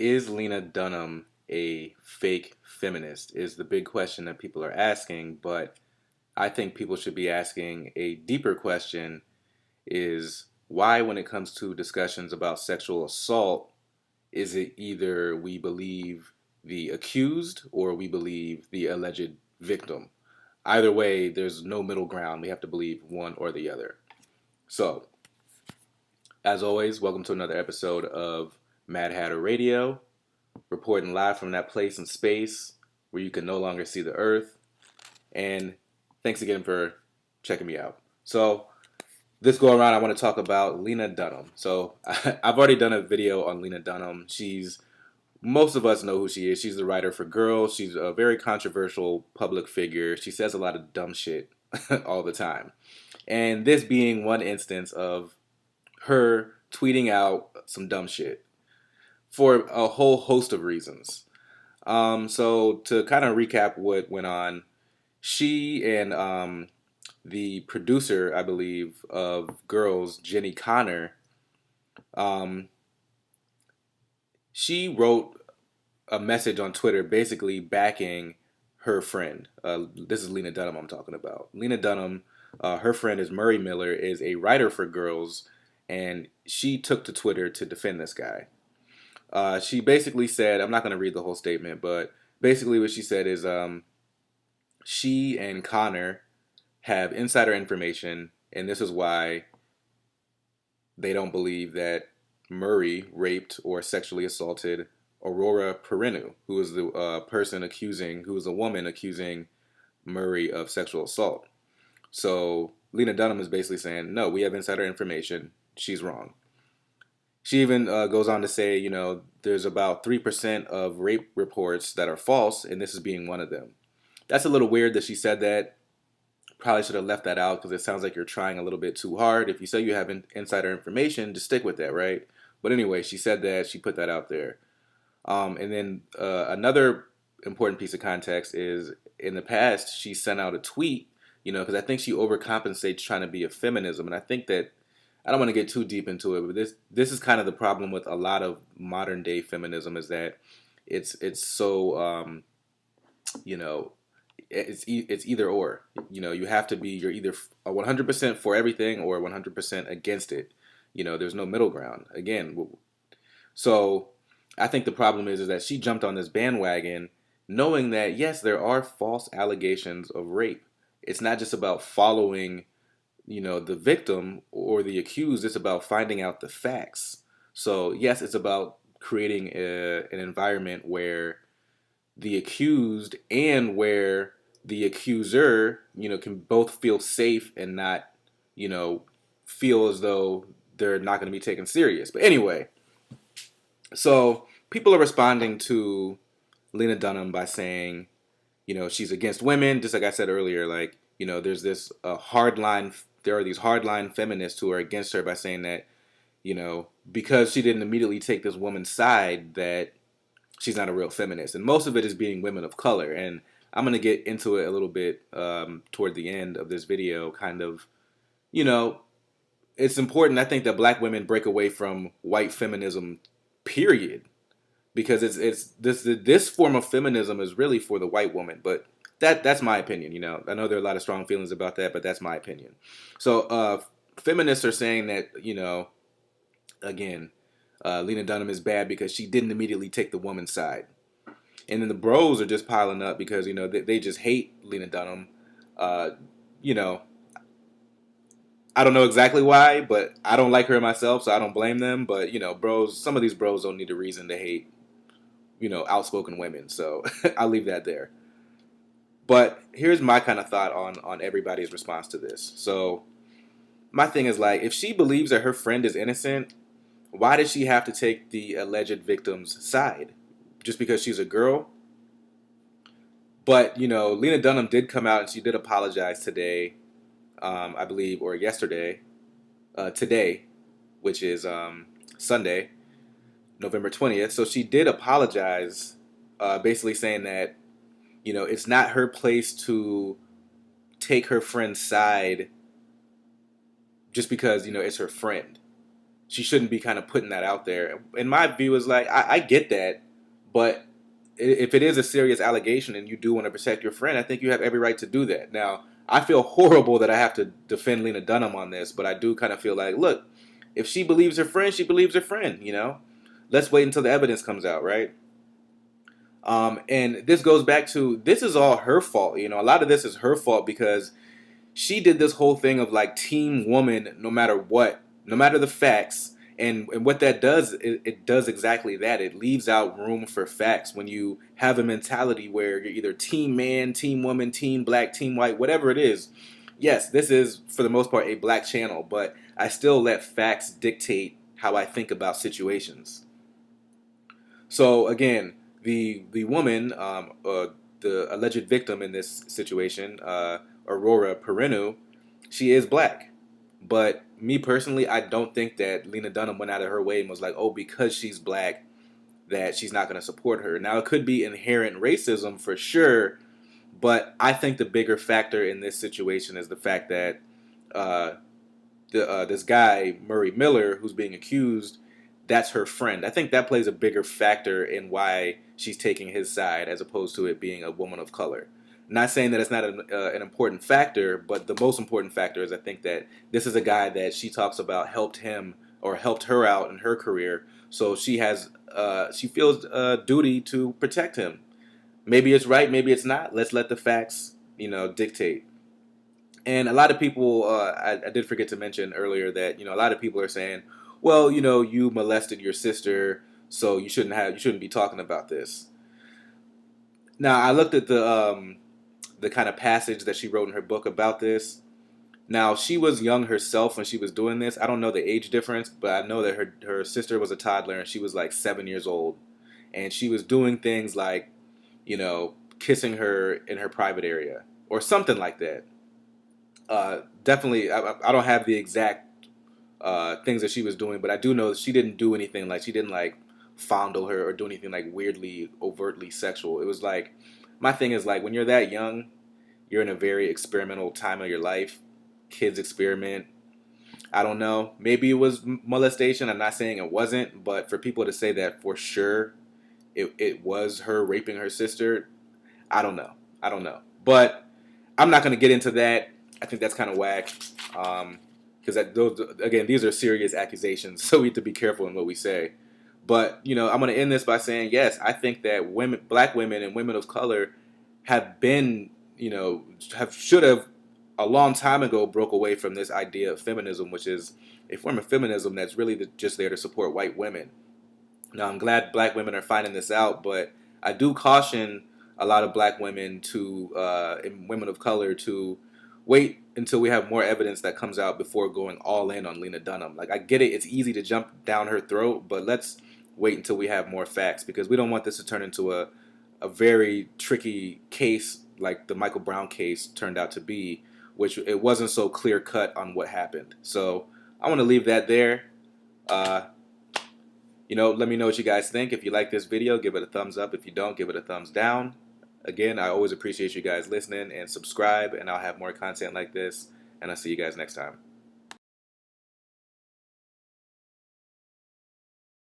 Is Lena Dunham a fake feminist? Is the big question that people are asking, but I think people should be asking a deeper question is why, when it comes to discussions about sexual assault, is it either we believe the accused or we believe the alleged victim? Either way, there's no middle ground. We have to believe one or the other. So, as always, welcome to another episode of Mad Hatter Radio, reporting live from that place in space where you can no longer see the Earth. And thanks again for checking me out. So, this go around, I want to talk about Lena Dunham. So, I've already done a video on Lena Dunham. Most of us know who she is. She's the writer for Girls. She's a very controversial public figure. She says a lot of dumb shit all the time. And this being one instance of her tweeting out some dumb shit for a whole host of reasons. So to kind of recap what went on, she and the producer, I believe, of Girls, Jenny Connor, um, she wrote a message on Twitter basically backing her friend. This is Lena Dunham I'm talking about. Lena Dunham, her friend is Murray Miller, is a writer for Girls, and she took to Twitter to defend this guy. She basically said, I'm not going to read the whole statement, but basically what she said is she and Connor have insider information, and this is why they don't believe that Murray raped or sexually assaulted Aurora Perrineau, who is the who is a woman accusing Murray of sexual assault. So Lena Dunham is basically saying, no, we have insider information. She's wrong. She even goes on to say, there's about 3% of rape reports that are false, and this is being one of them. That's a little weird that she said that. Probably should have left that out because it sounds like you're trying a little bit too hard. If you say you have insider information, just stick with that, right? But anyway, she said that. She put that out there. And then another important piece of context is in the past, she sent out a tweet, because I think she overcompensates trying to be a feminism. And I think that I don't want to get too deep into it, but this is kind of the problem with a lot of modern day feminism is that it's so it's either or. You have to be you're either 100% for everything or 100% against it. There's no middle ground. Again, so I think the problem is that she jumped on this bandwagon knowing that yes, there are false allegations of rape. It's not just about following the victim or the accused, it's about finding out the facts. So yes, it's about creating an environment where the accused and where the accuser, can both feel safe and not, feel as though they're not going to be taken serious. But anyway, so people are responding to Lena Dunham by saying, she's against women, just like I said earlier, like, there's this there are these hardline feminists who are against her by saying that, because she didn't immediately take this woman's side, that she's not a real feminist. And most of it is being women of color. And I'm going to get into it a little bit toward the end of this video, kind of, it's important, I think, that black women break away from white feminism, period. Because it's this form of feminism is really for the white woman. But that's my opinion, I know there are a lot of strong feelings about that, but that's my opinion. So feminists are saying that, again, Lena Dunham is bad because she didn't immediately take the woman's side. And then the bros are just piling up because, they just hate Lena Dunham. I don't know exactly why, but I don't like her myself, so I don't blame them. But, some of these bros don't need a reason to hate, outspoken women. So I'll leave that there. But here's my kind of thought on everybody's response to this. So my thing is like, if she believes that her friend is innocent, why does she have to take the alleged victim's side? Just because she's a girl? But, Lena Dunham did come out and she did apologize today, I believe, or yesterday, today, which is Sunday, November 20th. So she did apologize, basically saying that, it's not her place to take her friend's side just because, it's her friend. she shouldn't be kind of putting that out there. And my view is like, I get that, but if it is a serious allegation and you do want to protect your friend, I think you have every right to do that. Now, I feel horrible that I have to defend Lena Dunham on this, but I do kind of feel like, look, if she believes her friend, she believes her friend, you know? Let's wait until the evidence comes out, right? And this goes back to, this is all her fault. You know, a lot of this is her fault because she did this whole thing of like team woman no matter what, no matter the facts. And what that does, it does exactly that. It leaves out room for facts when you have a mentality where you're either team man, team woman, team black, team white, whatever it is. Yes, this is for the most part a black channel, but I still let facts dictate how I think about situations. So again, the woman, the alleged victim in this situation, Aurora Perrineau, she is black. But me personally, I don't think that Lena Dunham went out of her way and was like, oh, because she's black, that she's not going to support her. Now, it could be inherent racism for sure, but I think the bigger factor in this situation is the fact that uh, this guy, Murray Miller, who's being accused, that's her friend. I think that plays a bigger factor in why she's taking his side as opposed to it being a woman of color. Not saying that it's not an important factor, but the most important factor is I think that this is a guy that she talks about helped him or helped her out in her career. So she feels a duty to protect him. Maybe it's right, maybe it's not. Let's let the facts, dictate. And a lot of people, I did forget to mention earlier that a lot of people are saying, well, you molested your sister, so you shouldn't be talking about this. Now, I looked at the kind of passage that she wrote in her book about this. Now, she was young herself when she was doing this. I don't know the age difference, but I know that her sister was a toddler and she was like 7 years old, and she was doing things like, kissing her in her private area or something like that. Definitely, I don't have the exact things that she was doing, but I do know that she didn't do anything like she didn't like fondle her or do anything like weirdly, overtly sexual. It was like my thing is like when you're that young, you're in a very experimental time of your life. Kids experiment. I don't know. Maybe it was molestation. I'm not saying it wasn't, but for people to say that for sure it was her raping her sister, I don't know. I don't know. But I'm not going to get into that. I think that's kind of whack. Because those, again, these are serious accusations, so we have to be careful in what we say. But I'm going to end this by saying yes. I think that black women, and women of color, have been, should have a long time ago broke away from this idea of feminism, which is a form of feminism that's really just there to support white women. Now, I'm glad black women are finding this out, but I do caution a lot of black women and women of color to wait until we have more evidence that comes out before going all in on Lena Dunham. Like, I get it, it's easy to jump down her throat, but let's wait until we have more facts because we don't want this to turn into a very tricky case like the Michael Brown case turned out to be, which it wasn't so clear cut on what happened. So I want to leave that there. Uh, let me know what you guys think. If you like this video, give it a thumbs up. If you don't, give it a thumbs down. Again, I always appreciate you guys listening and subscribe, and I'll have more content like this, and I'll see you guys next time.